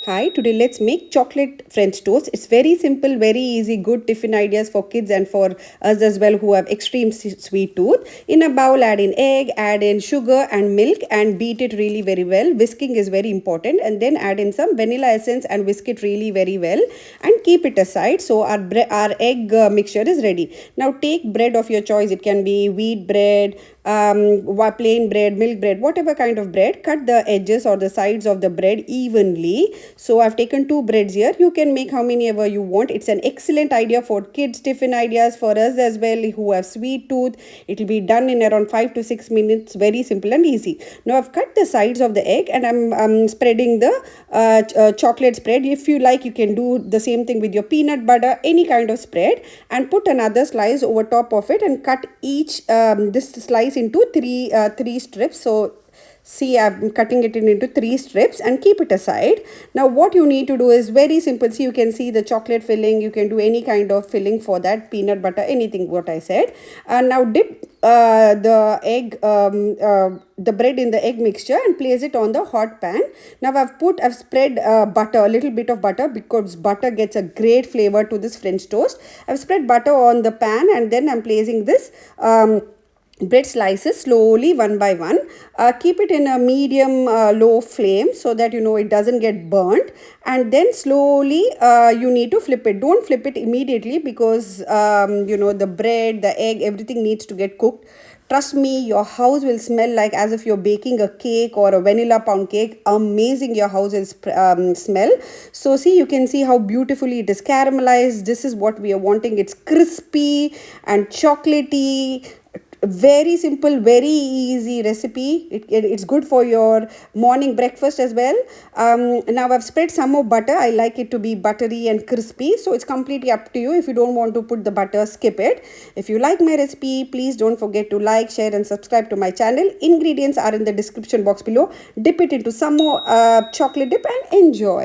Hi, today let's make chocolate French toast. It's very simple, very easy, good tiffin ideas for kids and for us as well who have extreme sweet tooth. In a bowl, add in egg, add in sugar and milk and beat it really very well. Whisking is very important, and then add in some vanilla essence and whisk it really very well and keep it aside. So our egg mixture is ready. Now take bread of your choice. It can be wheat bread, plain bread, milk bread, whatever kind of bread. Cut the edges or the sides of the bread evenly. So I've taken two breads here. You can make how many ever you want. It's an excellent idea for kids tiffin ideas, for us as well who have sweet tooth. It will be done in around 5 to 6 minutes. Very simple and easy. Now I've cut the sides of the egg and I'm spreading the chocolate spread. If you like, you can do the same thing with your peanut butter, any kind of spread, and put another slice over top of it and cut each this slice into three strips. So see, I'm cutting it into three strips and keep it aside. Now what you need to do is very simple. See, you can see the chocolate filling. You can do any kind of filling for that, peanut butter, anything what I said. And now dip the egg, the bread in the egg mixture and place it on the hot pan. Now I've spread butter, a little bit of butter, because butter gets a great flavor to this French toast. I've spread butter on the pan and then I'm placing this bread slices slowly one by one. Keep it in a medium low flame so that it doesn't get burnt, and then slowly you need to flip it. Don't flip it immediately because the bread, the egg, everything needs to get cooked. Trust me, your house will smell like as if you're baking a cake or a vanilla pound cake. Amazing your house will smell. So see, you can see how beautifully it is caramelized. This is what we are wanting. It's crispy and chocolatey. Very simple, very easy recipe. It's good for your morning breakfast as well. Now I've spread some more butter. I like it to be buttery and crispy, so it's completely up to you. If you don't want to put the butter, skip it. If you like my recipe, please don't forget to like, share and subscribe to my channel. Ingredients are in the description box below. Dip it into some more chocolate dip and enjoy.